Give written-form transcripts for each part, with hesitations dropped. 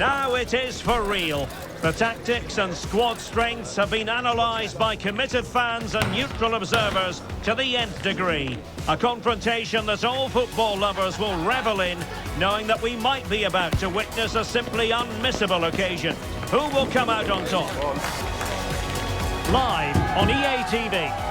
Now it is for real. The tactics and squad strengths have been analysed by committed fans and neutral observers to the nth degree. A confrontation that all football lovers will revel in, knowing that we might be about to witness a simply unmissable occasion. Who will come out on top? Live on EA TV.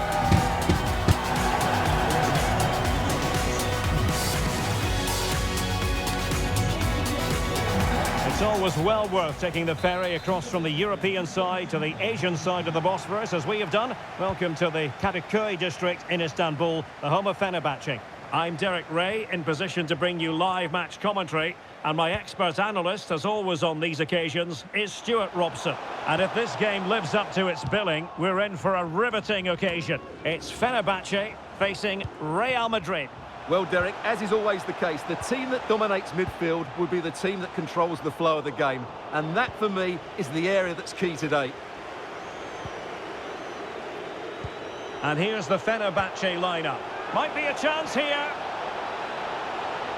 It's always well worth taking the ferry across from the European side to the Asian side of the Bosphorus, as we have done. Welcome to the Kadıköy district in Istanbul, the home of Fenerbahce. I'm Derek Ray, in position to bring you live match commentary, and my expert analyst, as always on these occasions, is Stuart Robson. And if this game lives up to its billing, we're in for a riveting occasion. It's Fenerbahce facing Real Madrid. Well, Derek, as is always the case, the team that dominates midfield will be the team that controls the flow of the game. And that, for me, is the area that's key today. And here's the Fenerbahce lineup. Might be a chance here.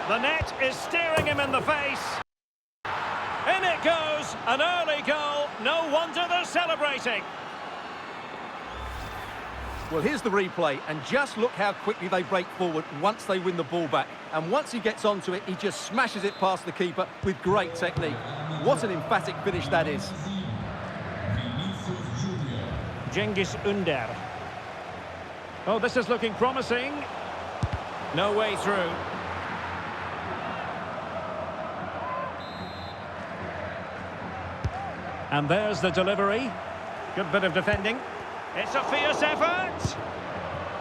The net is staring him in the face. In it goes, an early goal. No wonder they're celebrating. Well, here's the replay, and just look how quickly they break forward once they win the ball back. And once he gets onto it, he just smashes it past the keeper with great technique. What an emphatic finish that is. Cengiz Ünder. Oh, this is looking promising. No way through. And there's the delivery. Good bit of defending. It's a fierce effort.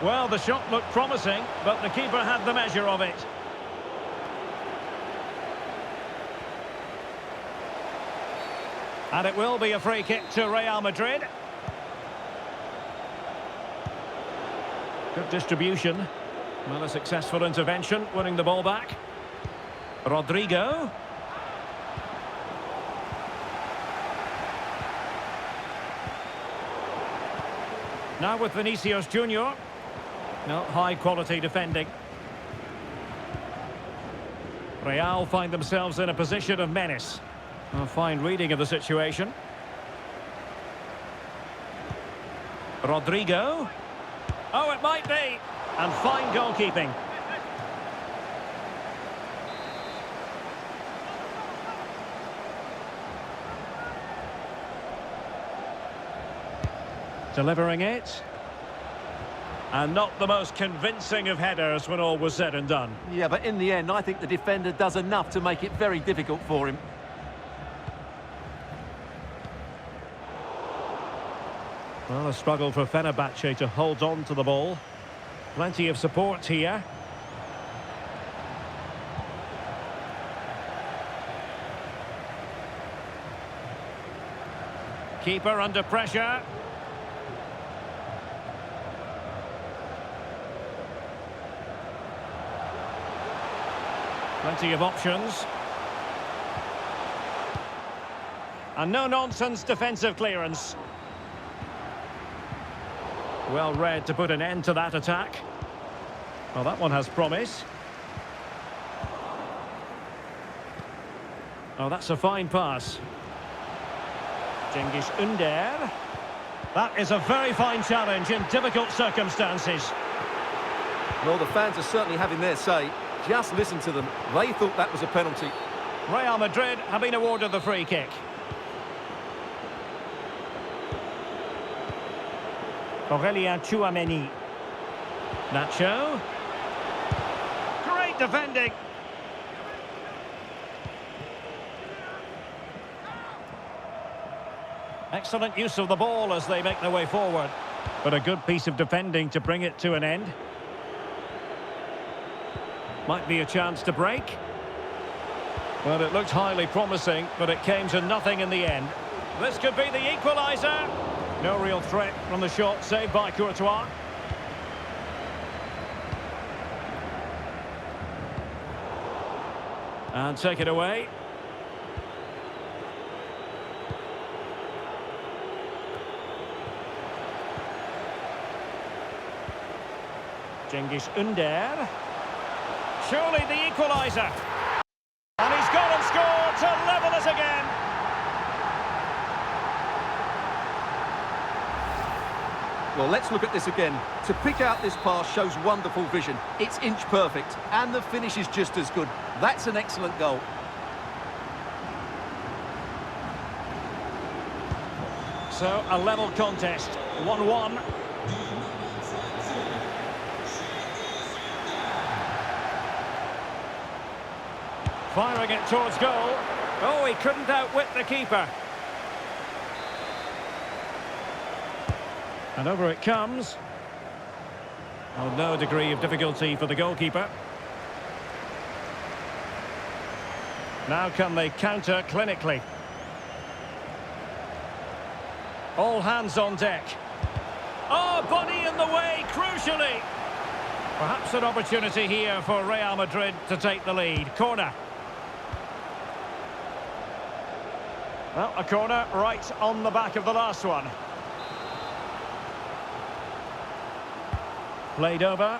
Well, the shot looked promising, but the keeper had the measure of it. And it will be a free kick to Real Madrid. Good distribution. Well, a successful intervention, winning the ball back. Rodrigo. Now with Vinicius Junior. No, high-quality defending. Real find themselves in a position of menace. A fine reading of the situation. Rodrigo. Oh, it might be. And fine goalkeeping. Delivering it. And not the most convincing of headers when all was said and done. Yeah, but in the end, I think the defender does enough to make it very difficult for him. Well, a struggle for Fenerbahce to hold on to the ball. Plenty of support here. Keeper under pressure. Plenty of options. And no-nonsense defensive clearance. Well read to put an end to that attack. Well, that one has promise. Oh, that's a fine pass. Cengiz Ünder. That is a very fine challenge in difficult circumstances. Well, the fans are certainly having their say. Just listen to them. They thought that was a penalty. Real Madrid have been awarded the free kick. Aurelien Tchouameni. Nacho. Great defending. Excellent use of the ball as they make their way forward. But a good piece of defending to bring it to an end. Might be a chance to break. Well, it looked highly promising, but it came to nothing in the end. This could be the equaliser. No real threat from the shot, saved by Courtois. And take it away. Cengiz Ünder. Surely the equaliser. And he's gone and scored to level it again. Well, let's look at this again. To pick out this pass shows wonderful vision. It's inch perfect, and the finish is just as good. That's an excellent goal. So, a level contest, 1-1. Firing it towards goal. Oh, he couldn't outwit the keeper. And over it comes. Oh, no degree of difficulty for the goalkeeper. Now can they counter clinically? All hands on deck. Oh, body in the way, crucially. Perhaps an opportunity here for Real Madrid to take the lead. Corner. Well, a corner right on the back of the last one. Played over.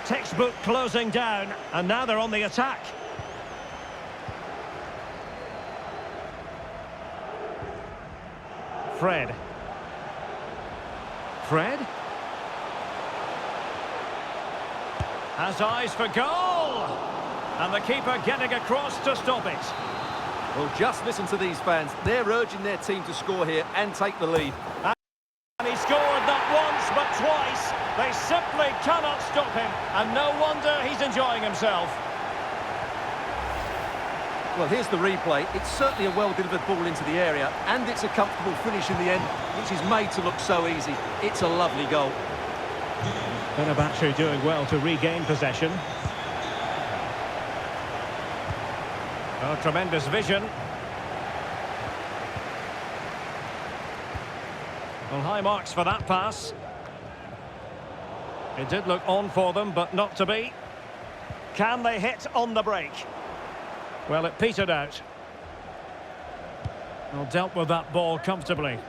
Textbook closing down, and now they're on the attack. Fred. Fred? Has eyes for goal! And the keeper getting across to stop it. Well, just listen to these fans. They're urging their team to score here and take the lead. And he scored not once, but twice. They simply cannot stop him. And no wonder he's enjoying himself. Well, here's the replay. It's certainly a well-delivered ball into the area, and it's a comfortable finish in the end, which is made to look so easy. It's a lovely goal. Fenerbahce doing well to regain possession. Oh, tremendous vision. Well, high marks for that pass. It did look on for them, but not to be. Can they hit on the break? Well, it petered out. Well, dealt with that ball comfortably.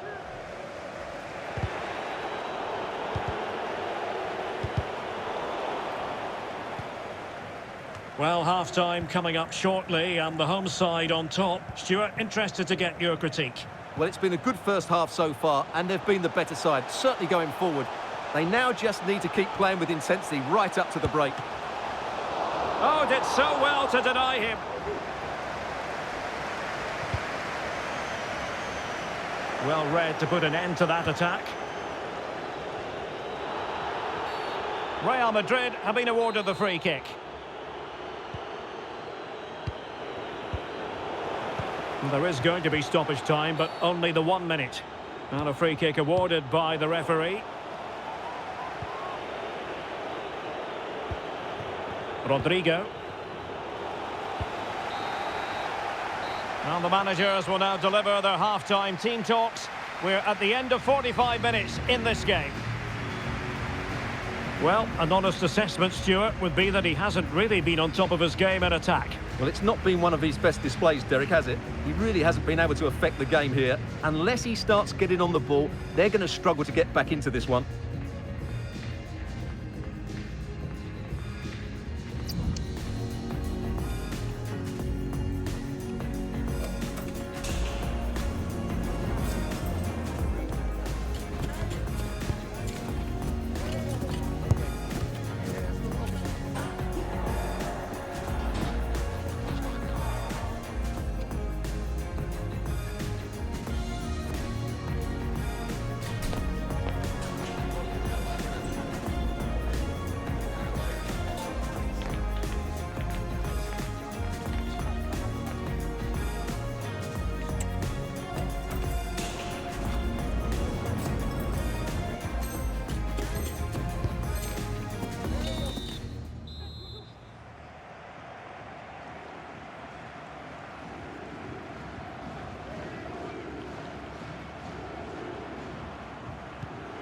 Well, half-time coming up shortly, and the home side on top. Stuart, interested to get your critique. Well, it's been a good first half so far, and they've been the better side, certainly going forward. They now just need to keep playing with intensity right up to the break. Oh, did so well to deny him. Well read to put an end to that attack. Real Madrid have been awarded the free kick. There is going to be stoppage time, but only the 1 minute. And a free kick awarded by the referee. Rodrigo. And the managers will now deliver their half-time team talks. We're at the end of 45 minutes in this game. Well, an honest assessment, Stuart, would be that he hasn't really been on top of his game in attack. Well, it's not been one of his best displays, Derek, has it? He really hasn't been able to affect the game here. Unless he starts getting on the ball, they're going to struggle to get back into this one.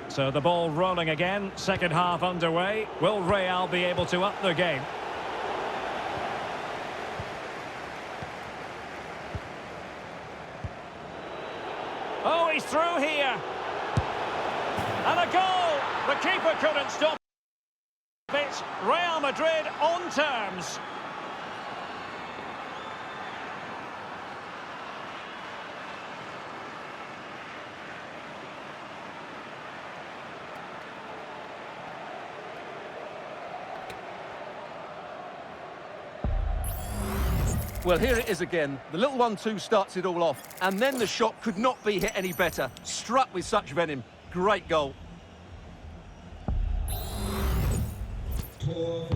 So the ball rolling again, second half underway. Will Real be able to up their game? Oh, he's through here. And a goal! The keeper couldn't stop it. Real Madrid on terms. Well, here it is again. The little 1-2 starts it all off. And then the shot could not be hit any better. Struck with such venom. Great goal.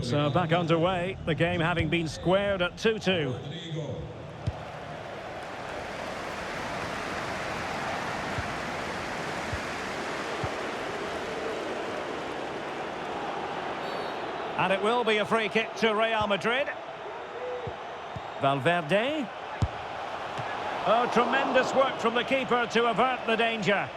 So back underway, the game having been squared at 2-2. And it will be a free kick to Real Madrid. Valverde. Oh, tremendous work from the keeper to avert the danger.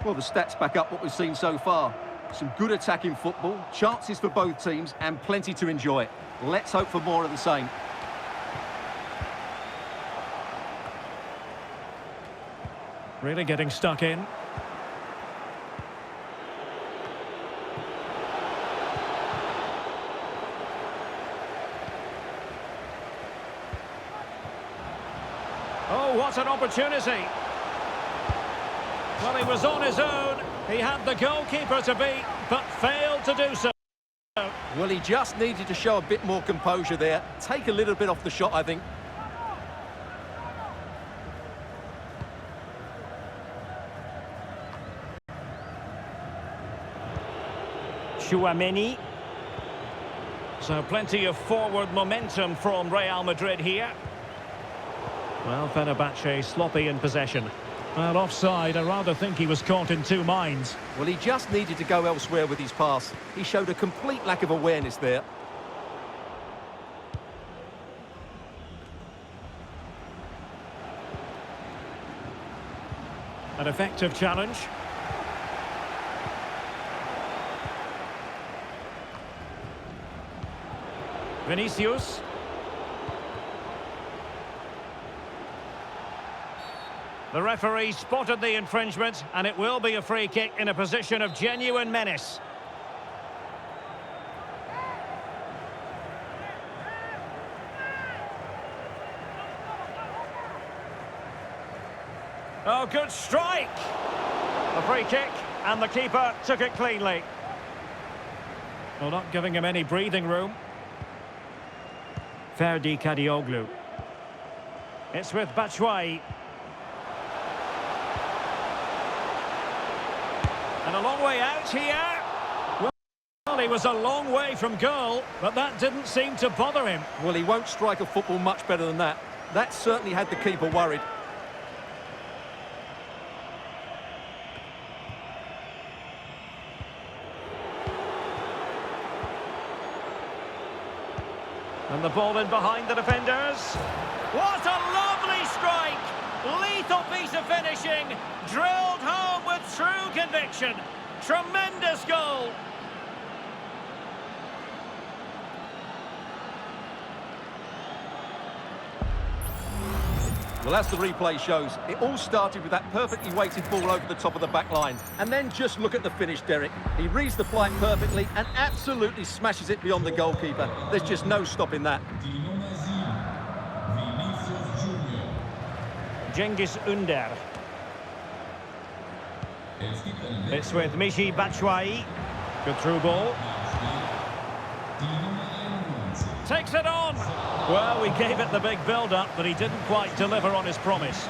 Well, the stats back up what we've seen so far. Some good attacking football, chances for both teams, and plenty to enjoy. Let's hope for more of the same. Really getting stuck in. Oh, what an opportunity. Well, he was on his own. He had the goalkeeper to beat, but failed to do so. Well, he just needed to show a bit more composure there. Take a little bit off the shot, I think. Tchouaméni. So plenty of forward momentum from Real Madrid here. Well, Fenerbahce sloppy in possession. Well, offside, I rather think he was caught in two minds. Well, he just needed to go elsewhere with his pass. He showed a complete lack of awareness there. An effective challenge. Vinicius. The referee spotted the infringement, and it will be a free kick in a position of genuine menace. Oh, good strike! A free kick, and the keeper took it cleanly. Well, not giving him any breathing room. Ferdi Kadioglu. It's with Batshuayi. And a long way out here. Well, he was a long way from goal, but that didn't seem to bother him. Well, he won't strike a football much better than that. That certainly had the keeper worried. And the ball in behind the defenders. What a lovely strike! Lethal piece of finishing, drilled home with true conviction. Tremendous goal. Well, as the replay shows, it all started with that perfectly weighted ball over the top of the back line. And then just look at the finish, Derek. He reads the flight perfectly and absolutely smashes it beyond the goalkeeper. There's just no stopping that. Cengiz Ünder. It's with Michy Batshuayi. Good through ball. Takes it on. Well, we gave it the big build-up, but he didn't quite deliver on his promise.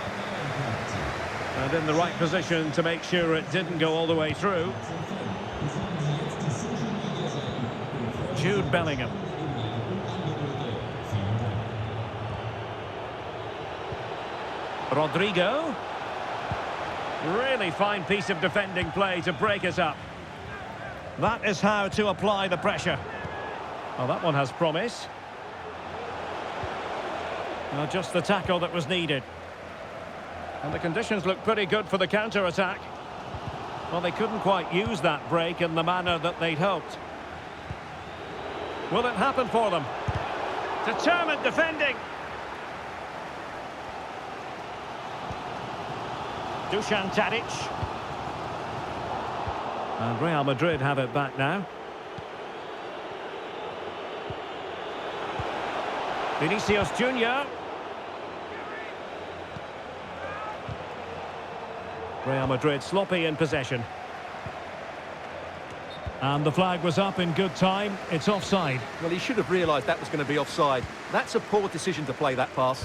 And in the right position to make sure it didn't go all the way through. Jude Bellingham. Rodrigo. Really fine piece of defending play to break us up. That is how to apply the pressure. Well, that one has promise. Well, just the tackle that was needed. And the conditions look pretty good for the counter-attack. Well, they couldn't quite use that break in the manner that they'd hoped. Will it happen for them? Determined defending. Dusan Tadic. And Real Madrid have it back now. Vinicius Junior. Real Madrid sloppy in possession. And the flag was up in good time. It's offside. Well, he should have realised that was going to be offside. That's a poor decision to play that pass.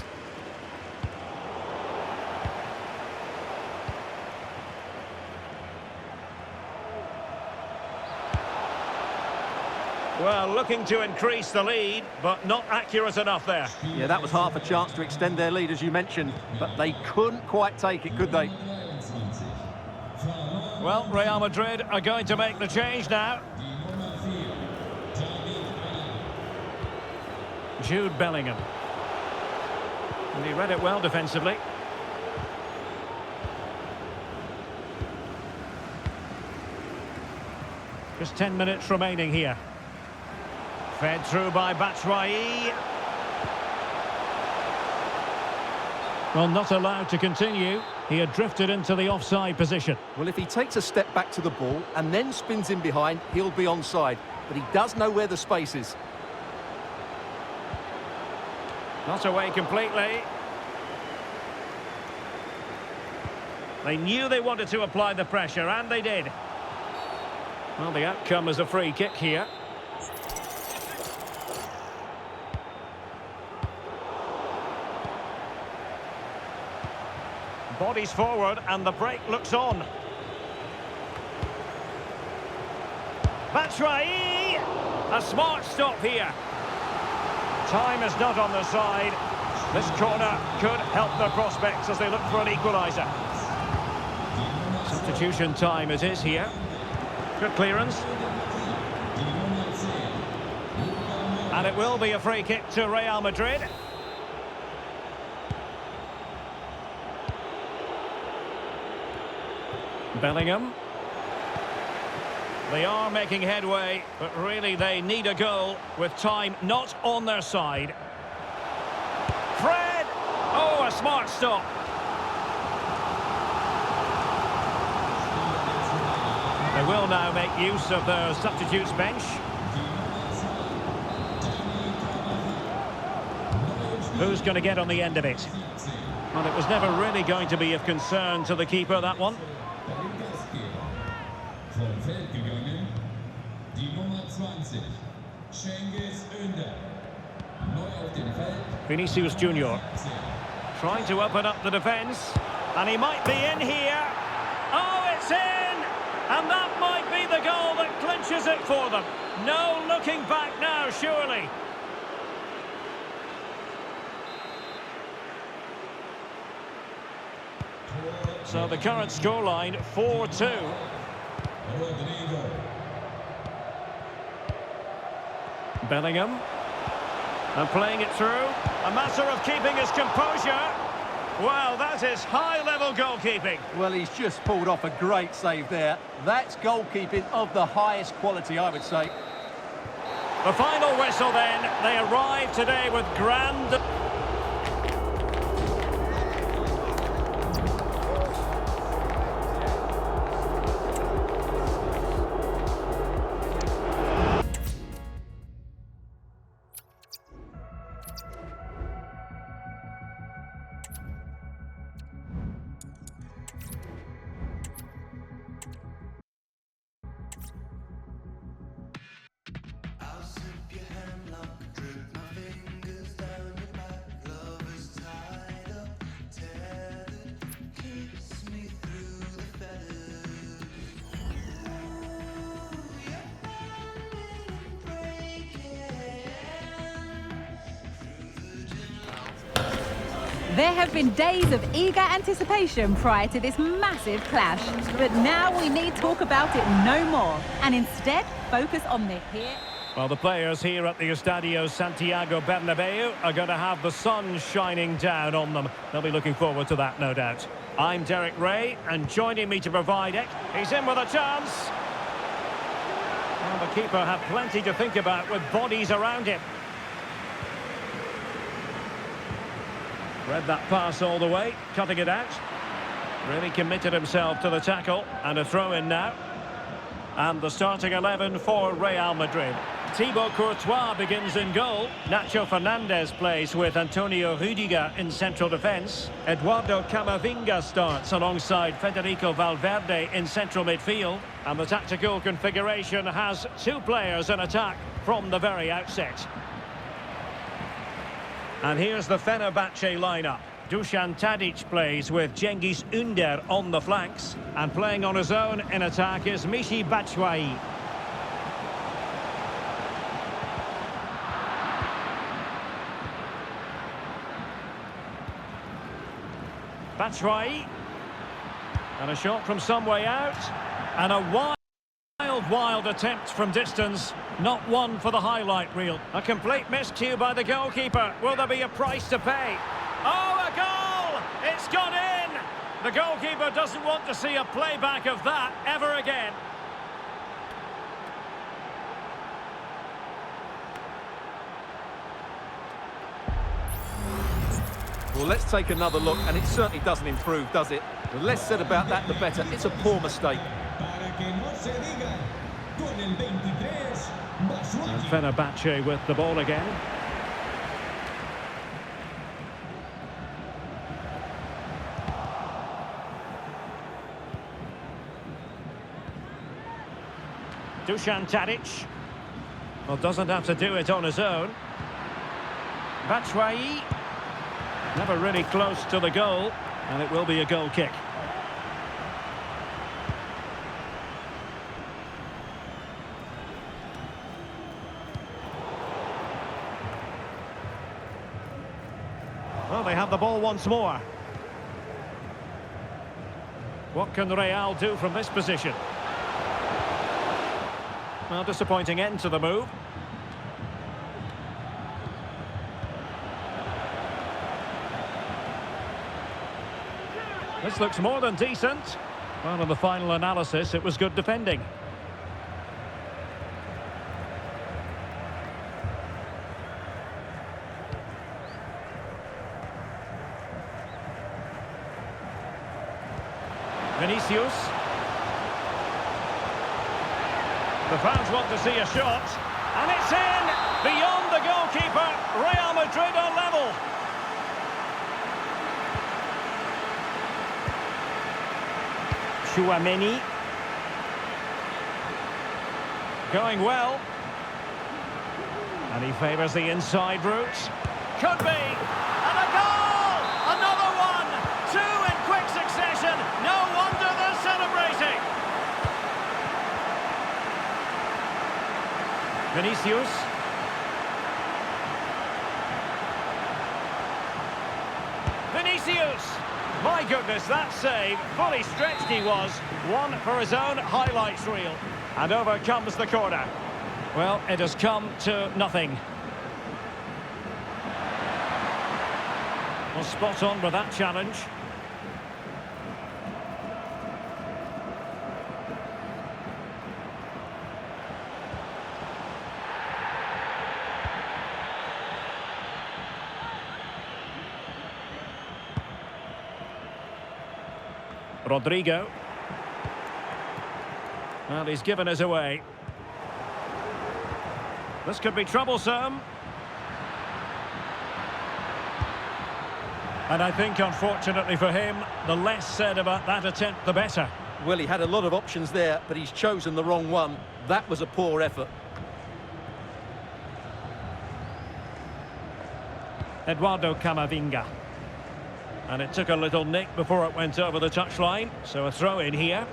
Well, looking to increase the lead, but not accurate enough there. Yeah, that was half a chance to extend their lead, as you mentioned, but they couldn't quite take it, could they? Well, Real Madrid are going to make the change now. Jude Bellingham. And he read it well defensively. Just 10 minutes remaining here. Fed through by Batshuayi. Well, not allowed to continue. He had drifted into the offside position. Well, if he takes a step back to the ball and then spins in behind, he'll be onside. But he does know where the space is. Not away completely. They knew they wanted to apply the pressure, and they did. Well, the outcome is a free kick here. Bodies forward, and the break looks on. Batshuayi! A smart stop here. Time is not on their side. This corner could help their prospects as they look for an equaliser. Substitution time it is here. Good clearance. And it will be a free kick to Real Madrid. Bellingham. They are making headway, but really they need a goal with time not on their side. Fred! Oh, a smart stop. They will now make use of their substitutes bench. Who's going to get on the end of it? Well, it was never really going to be of concern to the keeper, that one. Vinicius Junior trying to open up the defence, and he might be in here. Oh, it's in! And that might be the goal that clinches it for them. No looking back now, surely. So the current scoreline, 4-2. Bellingham. And playing it through. A matter of keeping his composure. Well, that is high-level goalkeeping. Well, he's just pulled off a great save there. That's goalkeeping of the highest quality, I would say. The final whistle then. They arrive today with grand... There have been days of eager anticipation prior to this massive clash, but now we need talk about it no more, and instead focus on the here. Well, the players here at the Estadio Santiago Bernabeu are going to have the sun shining down on them. They'll be looking forward to that, no doubt. I'm Derek Ray, and joining me to provide it, he's in with a chance. Well, the keeper had plenty to think about with bodies around him. Read that pass all the way, cutting it out. Really committed himself to the tackle, and a throw-in now. And the starting 11 for Real Madrid. Thibaut Courtois begins in goal. Nacho Fernandez plays with Antonio Rüdiger in central defence. Eduardo Camavinga starts alongside Federico Valverde in central midfield. And the tactical configuration has two players in attack from the very outset. And here's the Fenerbahce lineup. Dusan Tadic plays with Cengiz Ünder on the flanks. And playing on his own in attack is Michy Batshuayi. Batshuayi. And a shot from some way out. And a wild attempt from distance. Not one for the highlight reel. A complete miscue by the goalkeeper. Will there be a price to pay? Oh, a goal! It's gone in! The goalkeeper doesn't want to see a playback of that ever again. Well, let's take another look, and it certainly doesn't improve, does it? The less said about that, the better. It's a poor mistake. And Fenerbahce with the ball again. Dusan Tadic. Well, doesn't have to do it on his own. Batshuayi. Never really close to the goal, and it will be a goal kick. Well, they have the ball once more. What can Real do from this position? Well, disappointing end to the move. This looks more than decent. Well, in the final analysis, it was good defending. Vinicius. The fans want to see a shot. And it's in! Beyond the goalkeeper. Real Madrid are level. Tchouaméni. Going well. And he favours the inside route. Could be. And a goal! Another one! Two in quick succession. No wonder they're celebrating. Vinicius. Vinicius! My goodness, that save. Fully stretched he was. One for his own highlights reel. And over comes the corner. Well, it has come to nothing. Well, spot on with that challenge. Rodrigo. Well, he's given us away. This could be troublesome. And I think, unfortunately for him, the less said about that attempt, the better. Well, he had a lot of options there, but he's chosen the wrong one. That was a poor effort. Eduardo Camavinga. And it took a little nick before it went over the touchline. So a throw in here.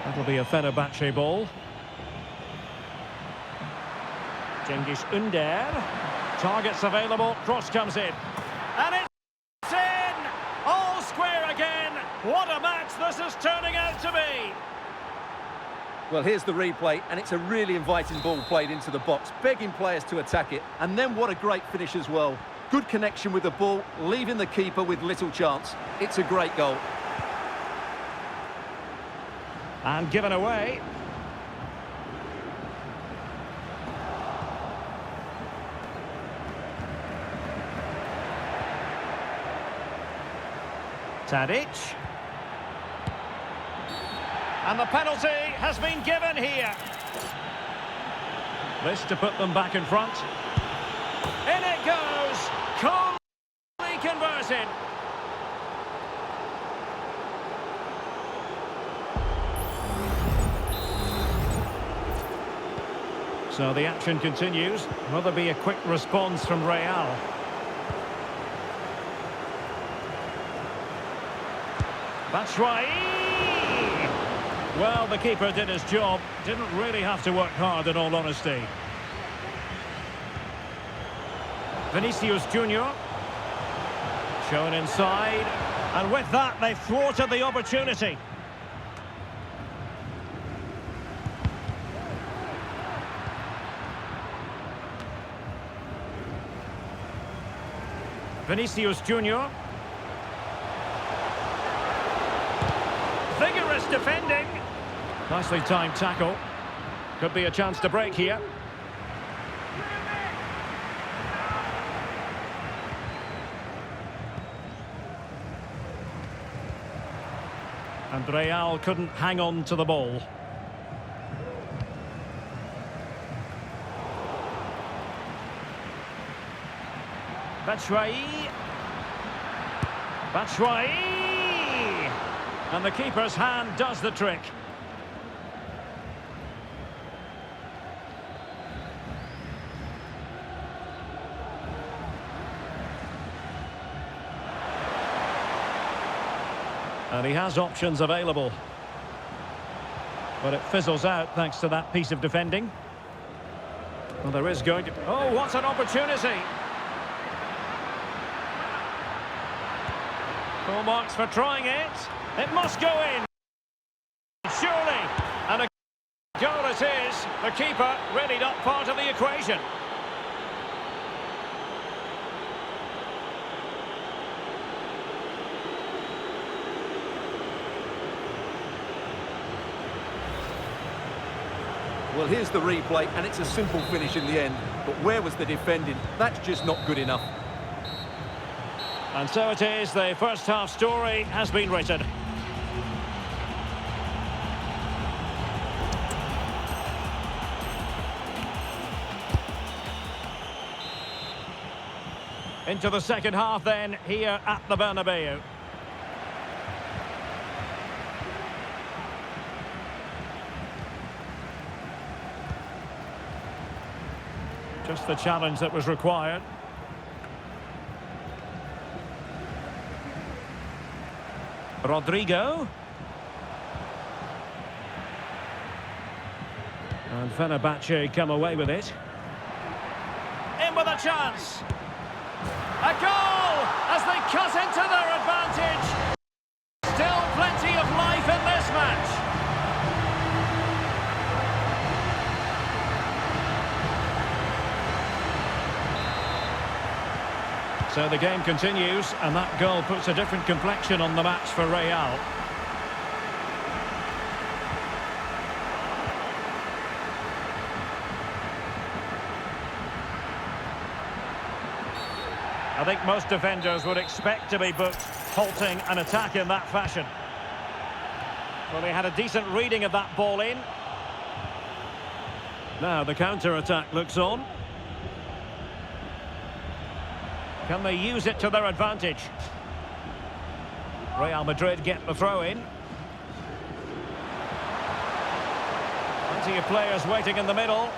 That'll be a Fenerbahce ball. Cengiz Ünder. Targets available. Cross comes in. And it's in! All square again. What a match this is turning out to be. Well, here's the replay, and it's a really inviting ball played into the box, begging players to attack it. And then what a great finish as well. Good connection with the ball, leaving the keeper with little chance. It's a great goal. And given away. Tadic. And the penalty has been given here. This to put them back in front. In it goes! Coolly converted. So the action continues. Will there be a quick response from Real? That's right. Well, the keeper did his job. Didn't really have to work hard, in all honesty. Vinicius Junior. Shown inside. And with that, they thwarted the opportunity. Vinicius Junior. Vigorous defending. Nicely timed tackle. Could be a chance to break here. And Real couldn't hang on to the ball. Batshuayi. Batshuayi! And the keeper's hand does the trick. And he has options available. But it fizzles out thanks to that piece of defending. Well, there is going to... Oh, what an opportunity! Full marks for trying it. It must go in. Surely. And a goal it is. The keeper readied up part of the equation. Well, here's the replay, and it's a simple finish in the end. But where was the defending? That's just not good enough. And so it is, the first half story has been written. Into the second half then, here at the Bernabeu. Just the challenge that was required. Rodrigo. And Fenerbahce come away with it. In with a chance. A goal as they cut into their advantage. Still plenty of life in this match. So the game continues, and that goal puts a different complexion on the match for Real. I think most defenders would expect to be booked halting an attack in that fashion. Well, they had a decent reading of that ball in. Now the counter-attack looks on. Can they use it to their advantage? Real Madrid get the throw in. Plenty of players waiting in the middle.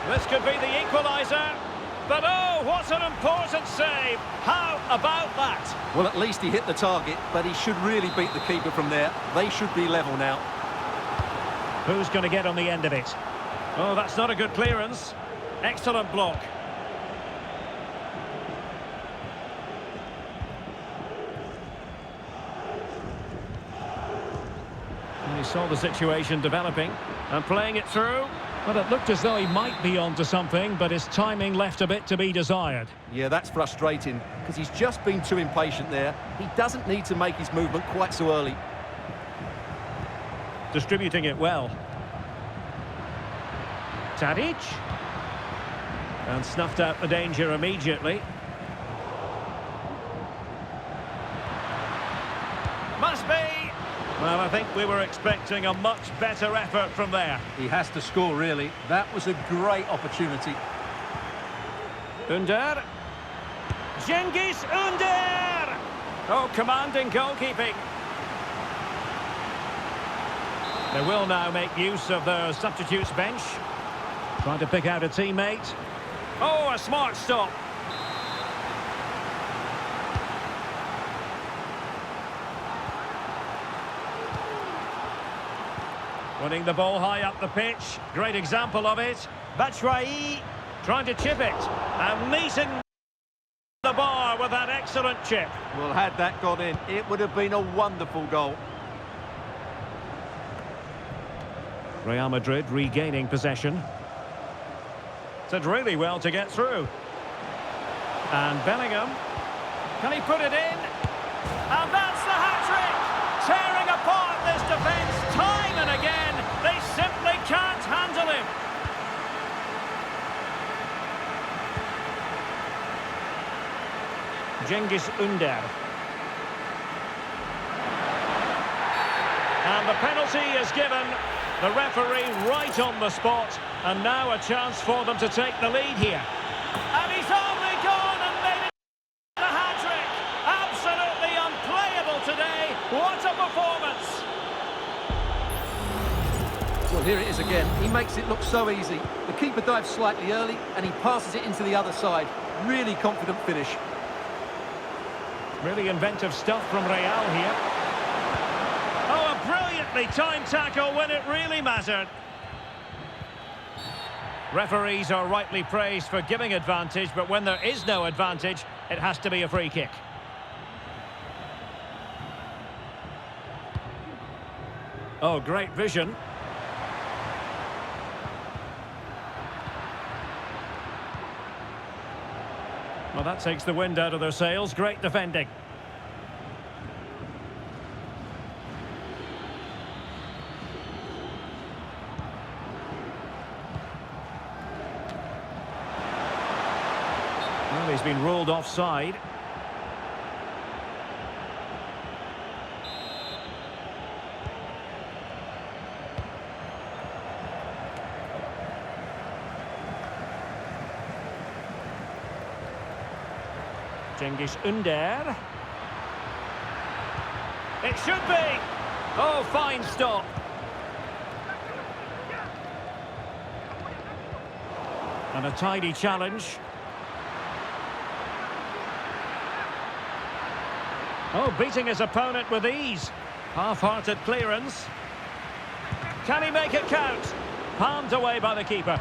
This could be the equaliser. But oh, what an important save! How about that? Well, at least he hit the target, but he should really beat the keeper from there. They should be level now. Who's going to get on the end of it? Oh, that's not a good clearance. Excellent block. And he saw the situation developing and playing it through. But it looked as though he might be onto something, but his timing left a bit to be desired. Yeah, that's frustrating, because he's just been too impatient there. He doesn't need to make his movement quite so early. Distributing it well. Tadic. And snuffed out the danger immediately. Must be. Well, I think we were expecting a much better effort from there. He has to score, really. That was a great opportunity. Under. Cengiz Under! Oh, commanding goalkeeping. They will now make use of their substitutes bench. Trying to pick out a teammate. Oh, a smart stop. Winning the ball high up the pitch. Great example of it. Batshuayi trying to chip it. And meeting the bar with that excellent chip. Well, had that gone in, it would have been a wonderful goal. Real Madrid regaining possession. Did really well to get through. And Bellingham. Can he put it in? And that's the hat-trick! Tearing apart this defence time and again. They simply can't handle him. Cengiz Under. And the penalty is given. The referee right on the spot. And now a chance for them to take the lead here. And he's only gone and made it the hat-trick. Absolutely unplayable today. What a performance. Well, here it is again. He makes it look so easy. The keeper dives slightly early and he passes it into the other side. Really confident finish. Really inventive stuff from Real here. Oh, a brilliantly timed tackle when it really mattered. Referees are rightly praised for giving advantage, but when there is no advantage, it has to be a free kick. Oh, great vision. Well, that takes the wind out of their sails. Great defending. Well, he's been ruled offside. Cengiz Under. It should be. Oh, fine stop. And a tidy challenge. Oh, beating his opponent with ease. Half-hearted clearance. Can he make it count? Palmed away by the keeper.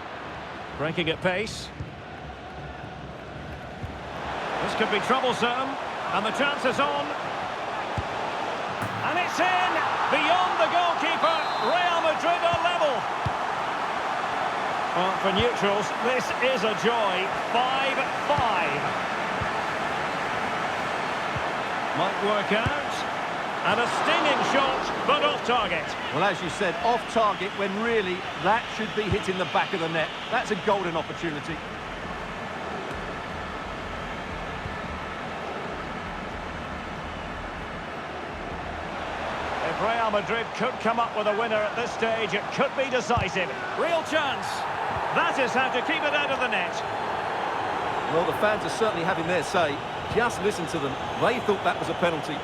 Breaking at pace. This could be troublesome, and the chance is on. And it's in! Beyond the goalkeeper, Real Madrid are level. Well, for neutrals, this is a joy. 5-5. Might work out. And a stinging shot, but off target. Well, as you said, off target when really that should be hitting the back of the net. That's a golden opportunity. If Real Madrid could come up with a winner at this stage, it could be decisive. Real chance. That is how to keep it out of the net. Well, the fans are certainly having their say. Just listen to them. They thought that was a penalty.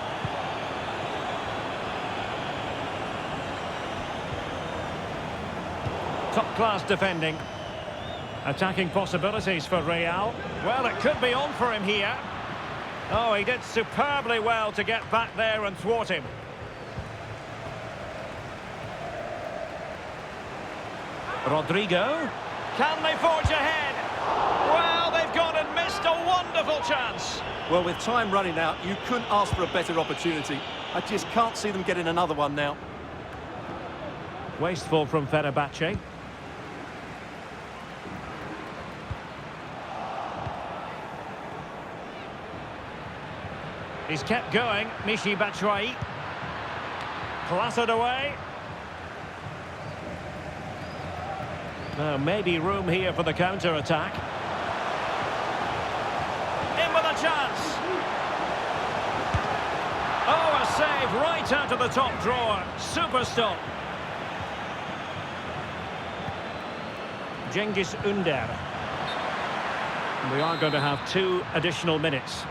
Top-class defending. Attacking possibilities for Real. Well, it could be on for him here. Oh, he did superbly well to get back there and thwart him. Rodrigo. Can they forge ahead? Well, they've gone and missed a wonderful chance. Well, with time running out, you couldn't ask for a better opportunity. I just can't see them getting another one now. Wasteful from Fenerbahce. He's kept going, Michy Batshuayi. Clattered away. Now, maybe room here for the counter-attack. In with a chance. Oh, a save. Save right out of the top drawer. Super stop. Cengiz Ünder. We are going to have 2 additional minutes.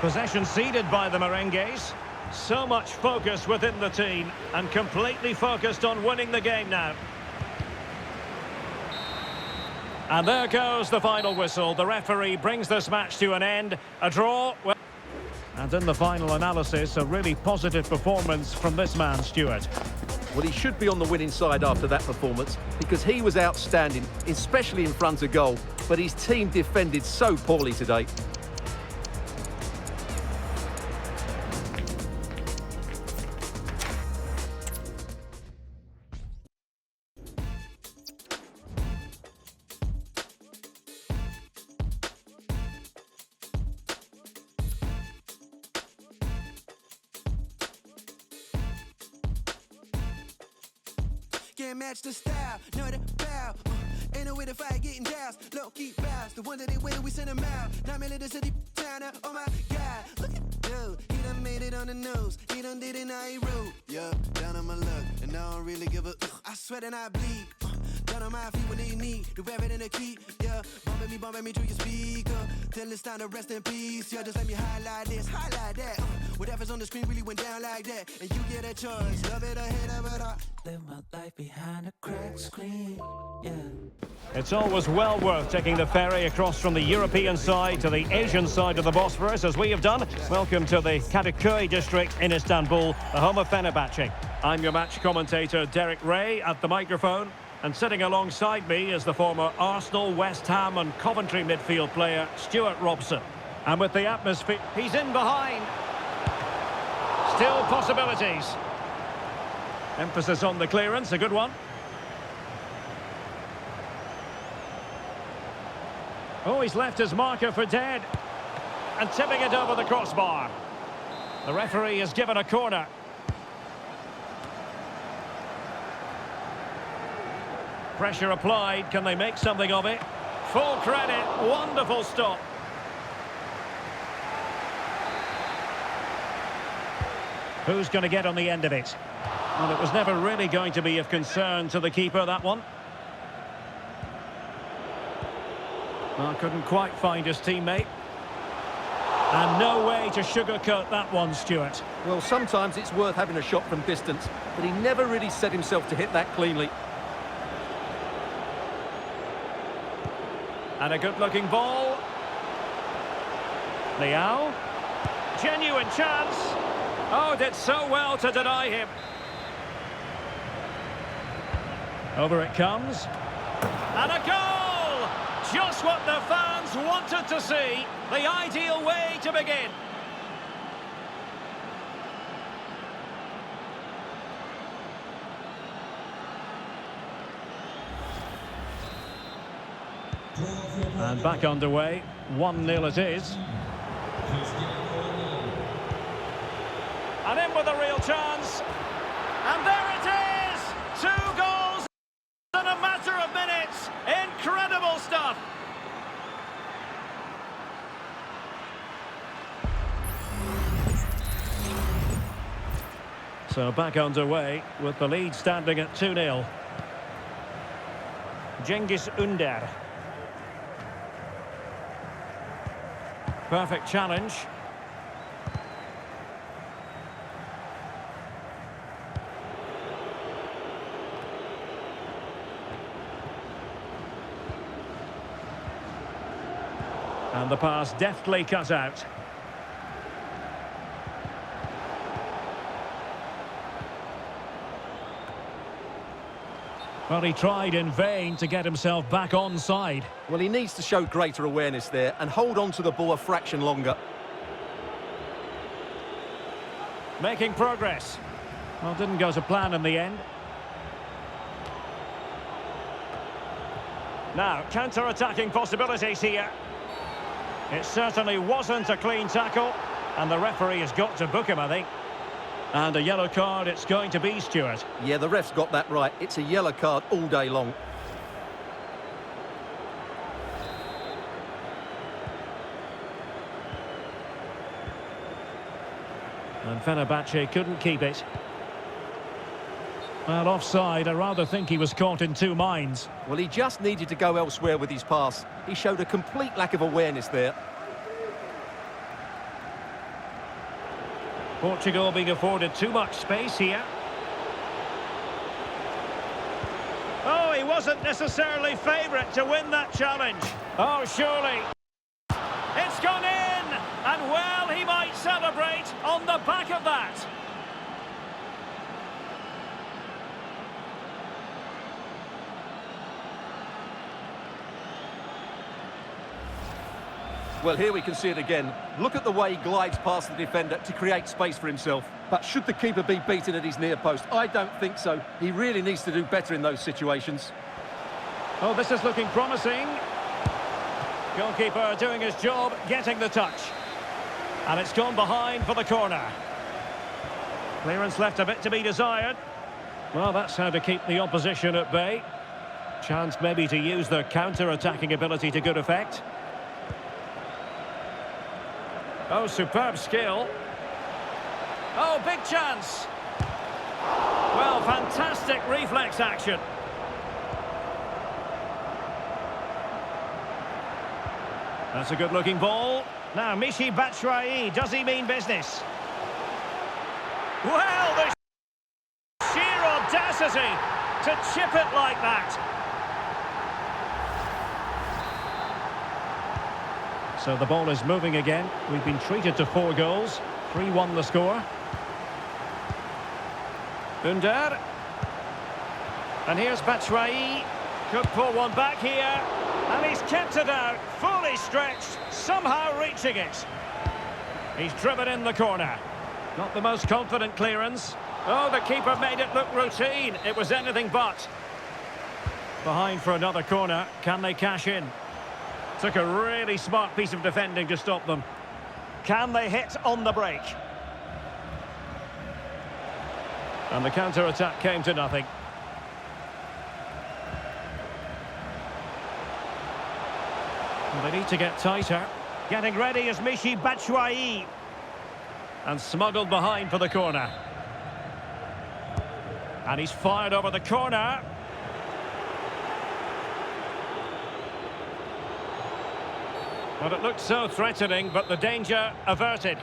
Possession ceded by the Merengues. So much focus within the team and completely focused on winning the game now. And there goes the final whistle. The referee brings this match to an end. A draw. And in the final analysis, a really positive performance from this man, Stuart. Well, he should be on the winning side after that performance because he was outstanding, especially in front of goal. But his team defended so poorly today. Can't match the style, know the bow. Ain't no way to fight getting doused. Low key bounce, the one that they win, we send them out. 9 million to the town, oh my god. Look at dude, he done made it on the news. He done did it, now he rude. Yeah, down on my luck, and I don't really give a. I sweat and I bleed. Down on my feet when they need to wear it in a key. Yeah, bumping me through your speaker. Till it's time to rest in peace. Yeah, just let me highlight this, highlight that. Whatever's on the screen really went down like that. And you get a choice, love it or hate it, but I live my life behind a cracked screen. Yeah. It's always well worth taking the ferry across from the European side to the Asian side of the Bosphorus, as we have done. Welcome to the Kadıköy district in Istanbul, the home of Fenerbahce. I'm your match commentator, Derek Ray, at the microphone. And sitting alongside me is the former Arsenal, West Ham and Coventry midfield player, Stuart Robson. And with the atmosphere, he's in behind. Still possibilities. Emphasis on the clearance, a good one. Oh, he's left his marker for dead. And tipping it over the crossbar. The referee has given a corner. Pressure applied, can they make something of it? Full credit, wonderful stop. Who's going to get on the end of it? Well, it was never really going to be of concern to the keeper, that one. Well, couldn't quite find his teammate. And no way to sugarcoat that one, Stuart. Well, sometimes it's worth having a shot from distance, but he never really set himself to hit that cleanly. And a good-looking ball. Leao. Genuine chance. Oh, did so well to deny him. Over it comes. And a goal! Just what the fans wanted to see. The ideal way to begin. And back underway, 1-0 it is. And in with a real chance. And there it is! 2 goals in a matter of minutes. Incredible stuff. So back underway with the lead standing at 2-0. Cengiz Ünder. Perfect challenge. And the pass deftly cut out. Well, he tried in vain to get himself back on side. Well, he needs to show greater awareness there and hold on to the ball a fraction longer. Making progress. Well, didn't go to plan in the end. Now, counter-attacking possibilities here. It certainly wasn't a clean tackle, and the referee has got to book him, I think. And a yellow card it's going to be, Stuart. Yeah, the ref's got that right. It's a yellow card all day long. And Fenerbahce couldn't keep it. Well, offside, I rather think he was caught in two minds. Well, he just needed to go elsewhere with his pass. He showed a complete lack of awareness there. Portugal being afforded too much space here. Oh, he wasn't necessarily favourite to win that challenge. Oh, surely. It's gone in! And well, he might celebrate on the back of that. Well, here we can see it again. Look at the way he glides past the defender to create space for himself. But should the keeper be beaten at his near post? I don't think so. He really needs to do better in those situations. Oh, this is looking promising. Goalkeeper doing his job, getting the touch. And it's gone behind for the corner. Clearance left a bit to be desired. Well, that's how to keep the opposition at bay. Chance maybe to use their counter-attacking ability to good effect. Oh, superb skill. Oh, big chance. Well, fantastic reflex action. That's a good-looking ball. Now, Michy Batshuayi, does he mean business? Well, the sheer audacity to chip it like that. So the ball is moving again. We've been treated to 4 goals. 3-1 the score. Under. And here's Batshuayi. Could pull one back here. And he's kept it out. Fully stretched. Somehow reaching it. He's driven in the corner. Not the most confident clearance. Oh, the keeper made it look routine. It was anything but. Behind for another corner. Can they cash in? Took a really smart piece of defending to stop them. Can they hit on the break? And the counter-attack came to nothing. Well, they need to get tighter. Getting ready is Michy Batshuayi. And smuggled behind for the corner. And he's fired over the corner. Well, it looked so threatening, but the danger averted.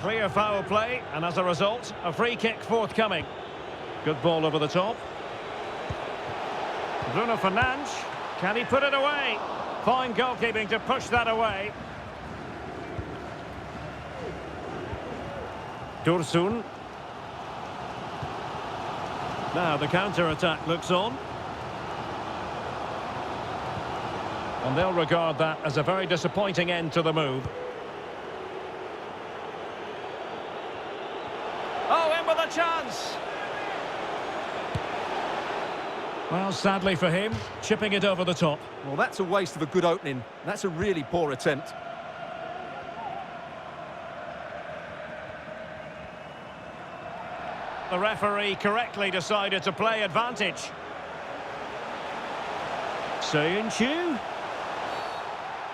Clear foul play, and as a result, a free kick forthcoming. Good ball over the top. Bruno Fernandes, can he put it away? Fine goalkeeping to push that away. Dursun. Now the counter-attack looks on. And they'll regard that as a very disappointing end to the move. Oh, in with a chance! Well, sadly for him, chipping it over the top. Well, that's a waste of a good opening. That's a really poor attempt. The referee correctly decided to play advantage. Soyuncu.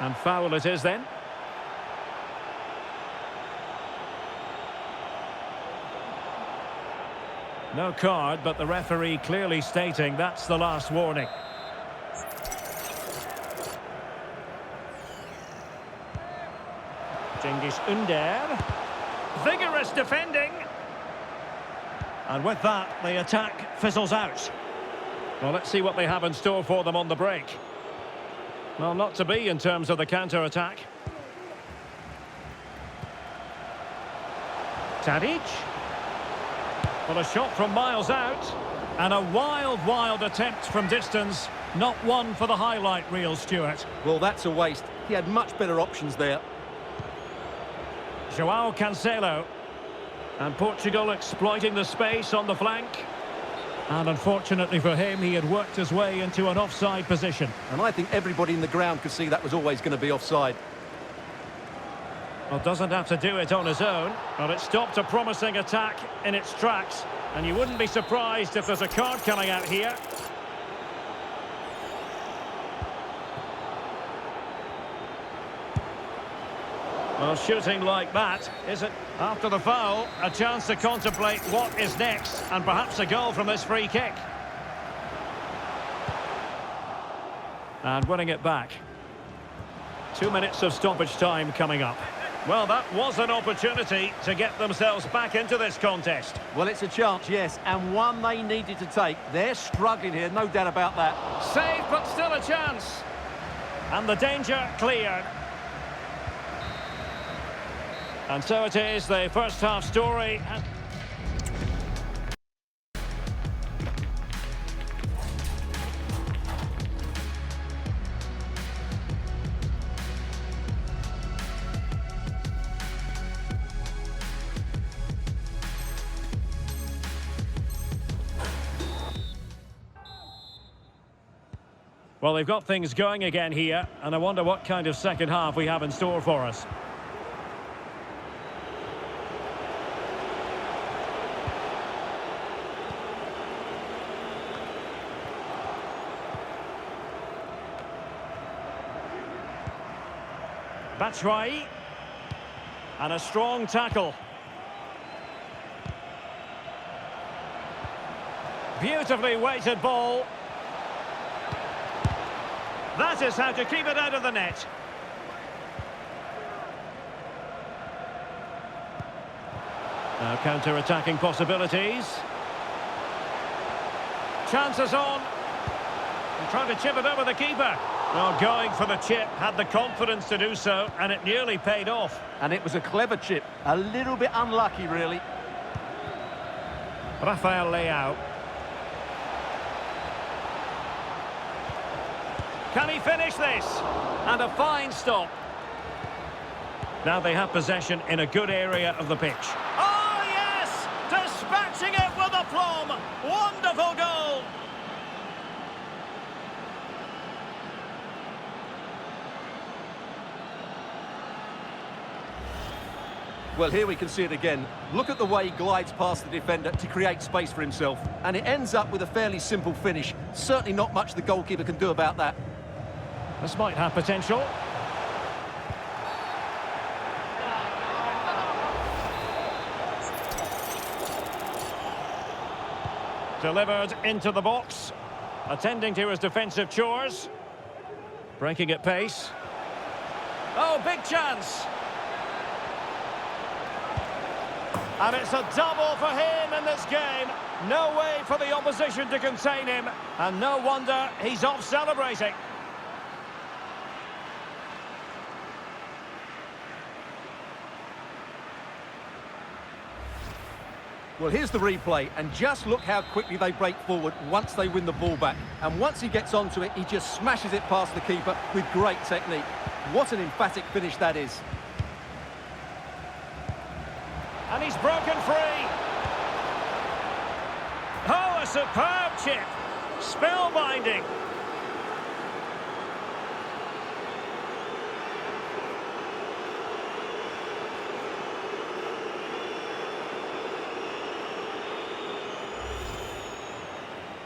And foul it is then. No card, but the referee clearly stating that's the last warning. Cengiz Ünder. Vigorous defending. And with that, the attack fizzles out. Well, let's see what they have in store for them on the break. Well, not to be in terms of the counter-attack. Tadic. Well, a shot from miles out. And a wild attempt from distance. Not one for the highlight reel, Stuart. Well, that's a waste. He had much better options there. João Cancelo. And Portugal exploiting the space on the flank. And unfortunately for him, he had worked his way into an offside position. And I think everybody in the ground could see that was always going to be offside. Well, doesn't have to do it on his own, but it stopped a promising attack in its tracks. And you wouldn't be surprised if there's a card coming out here. Well, shooting like that, is it? After the foul, a chance to contemplate what is next, and perhaps a goal from this free kick. And winning it back. 2 minutes of stoppage time coming up. Well, that was an opportunity to get themselves back into this contest. Well, it's a chance, yes, and one they needed to take. They're struggling here, no doubt about that. Saved, but still a chance. And the danger cleared. And so it is, the first half story. Well, they've got things going again here, and I wonder what kind of second half we have in store for us. Batshuayi, and a strong tackle. Beautifully weighted ball. That is how to keep it out of the net. Now counter-attacking possibilities. Chances on. And trying to chip it over the keeper. Well, going for the chip, had the confidence to do so, and it nearly paid off. And it was a clever chip. A little bit unlucky, really. Rafael Leao. Can he finish this? And a fine stop. Now they have possession in a good area of the pitch. Oh, yes! Dispatching it with aplomb. Wonderful goal. Well, here we can see it again. Look at the way he glides past the defender to create space for himself. And it ends up with a fairly simple finish. Certainly not much the goalkeeper can do about that. This might have potential. Delivered into the box. Attending to his defensive chores. Breaking at pace. Oh, big chance. And it's a double for him in this game. No way for the opposition to contain him. And no wonder he's off celebrating. Well, here's the replay, and just look how quickly they break forward once they win the ball back. And once he gets onto it, he just smashes it past the keeper with great technique. What an emphatic finish that is. And he's broken free. Oh, a superb chip. Spellbinding.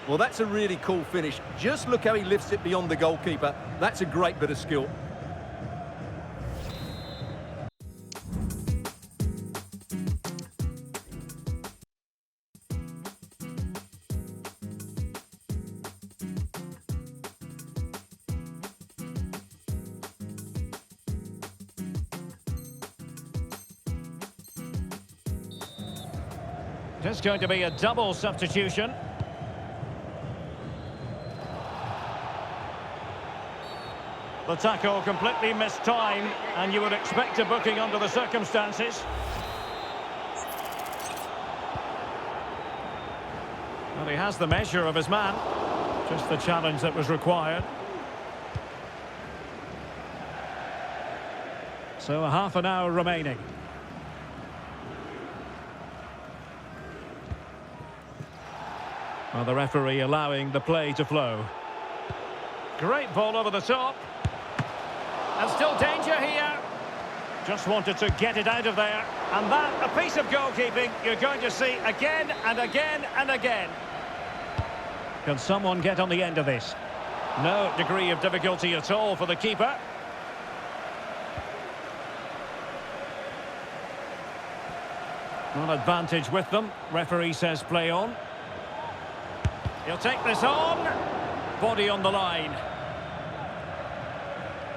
Well, that's a really cool finish. Just look how he lifts it beyond the goalkeeper. That's a great bit of skill. It's going to be a double substitution. The tackle completely missed time, and you would expect a booking under the circumstances. Well, he has the measure of his man. Just the challenge that was required. So a half an hour remaining. Well, the referee allowing the play to flow. Great ball over the top. And still danger here. Just wanted to get it out of there. And that, a piece of goalkeeping you're going to see again and again and again. Can someone get on the end of this? No degree of difficulty at all for the keeper. An advantage with them. Referee says play on. He'll take this on. Body on the line.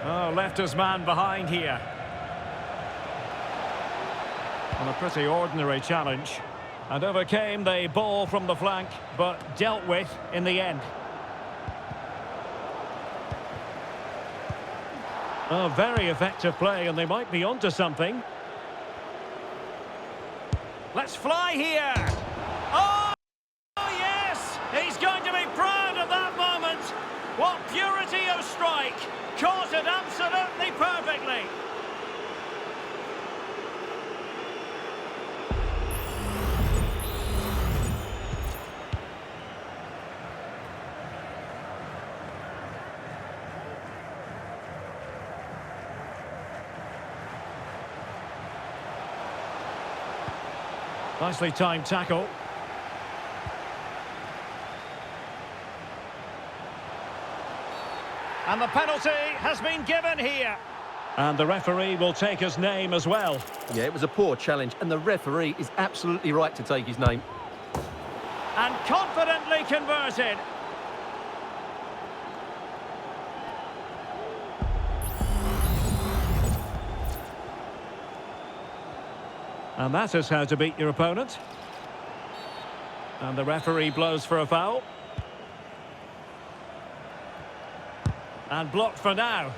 Oh, left his man behind here. And a pretty ordinary challenge. And overcame the ball from the flank, but dealt with in the end. Oh, very effective play, and they might be onto something. Let's fly here. Oh, yes! He's going to be proud of that moment. What purity of strike. Caught it absolutely perfectly. Nicely timed tackle. And the penalty has been given here. And the referee will take his name as well. Yeah, it was a poor challenge, and the referee is absolutely right to take his name. And confidently converted. And that is how to beat your opponent. And the referee blows for a foul. And blocked for now.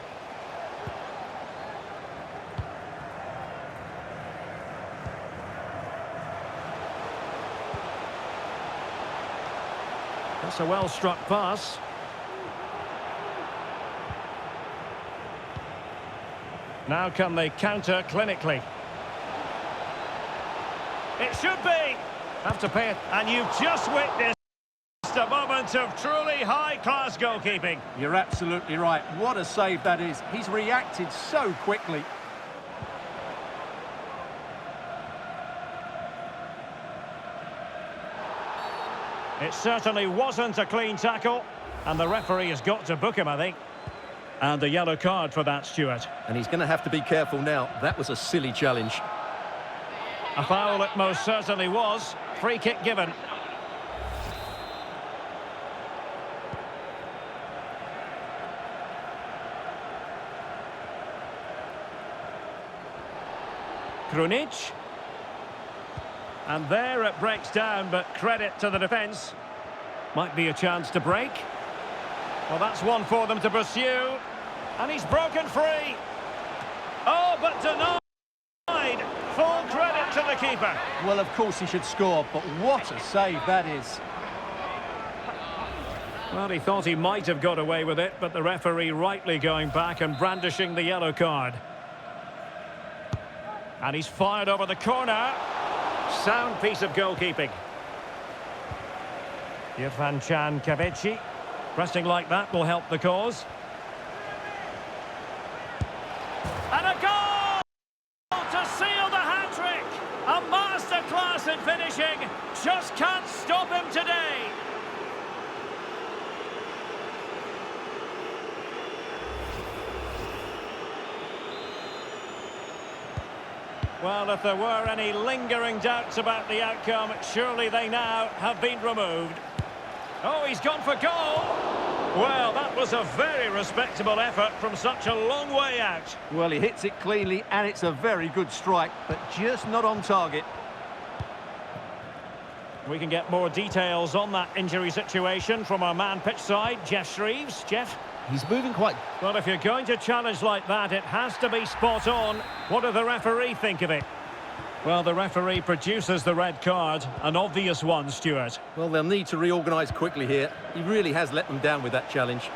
That's a well-struck pass. Now can they counter clinically? It should be. Have to pay it. And you've just witnessed a moment of truly high-class goalkeeping. You're absolutely right. What a save that is. He's reacted so quickly. It certainly wasn't a clean tackle. And the referee has got to book him, I think. And the yellow card for that, Stuart. And he's going to have to be careful now. That was a silly challenge. A foul it most certainly was. Free kick given. Krunic. And there it breaks down, but credit to the defence. Might be a chance to break. Well, that's one for them to pursue. And he's broken free. Oh, but denied. Full credit to the keeper. Well, of course he should score, but what a save that is. Well, he thought he might have got away with it, but the referee rightly going back and brandishing the yellow card. And he's fired over the corner. Sound piece of goalkeeping. Irfan Kavechi. Pressing like that will help the cause. And a goal to seal the hat-trick. A masterclass in finishing. Just can't stop him today. Well, if there were any lingering doubts about the outcome, surely they now have been removed. Oh, he's gone for goal. Well, that was a very respectable effort from such a long way out. Well, he hits it cleanly, and it's a very good strike, but just not on target. We can get more details on that injury situation from our man pitch side, Jeff Shreves. Jeff? He's moving quite... Well, if you're going to challenge like that, it has to be spot on. What does the referee think of it? Well, the referee produces the red card, an obvious one, Stuart. Well, they'll need to reorganise quickly here. He really has let them down with that challenge.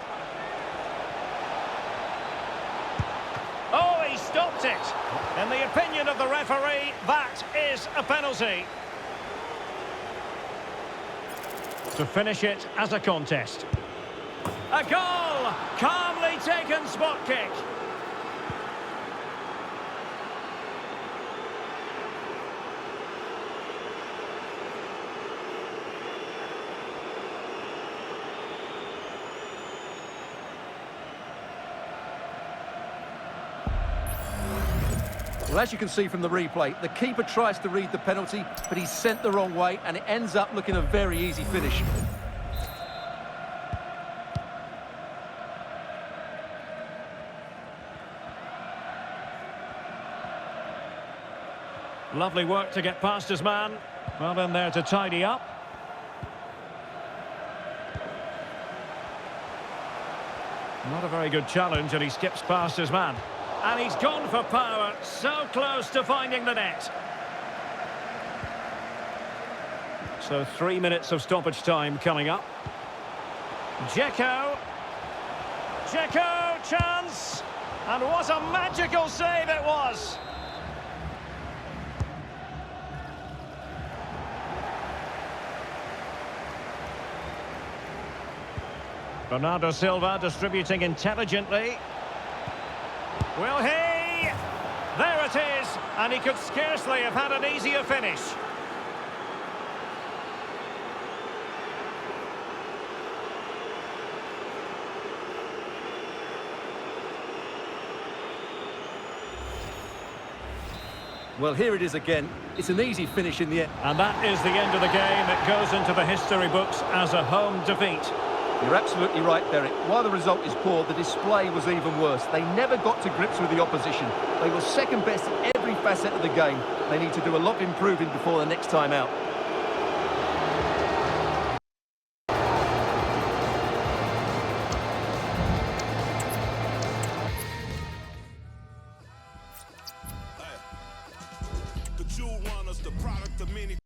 Oh, he stopped it. In the opinion of the referee, that is a penalty. To finish it as a contest. A goal! Calmly taken spot kick. Well, as you can see from the replay, the keeper tries to read the penalty, but he's sent the wrong way, and it ends up looking a very easy finish. Lovely work to get past his man. Well in there to tidy up. Not a very good challenge, and he skips past his man. And he's gone for power, so close to finding the net. So 3 minutes of stoppage time coming up. Dzeko. Dzeko, chance! And what a magical save it was! Bernardo Silva distributing intelligently. Will he? There it is, and he could scarcely have had an easier finish. Well, here it is again. It's an easy finish in the end. And that is the end of the game. It goes into the history books as a home defeat. You're absolutely right, Derek. While the result is poor, the display was even worse. They never got to grips with the opposition. They were second best in every facet of the game. They need to do a lot of improving before the next time out. The Jew want us the product of many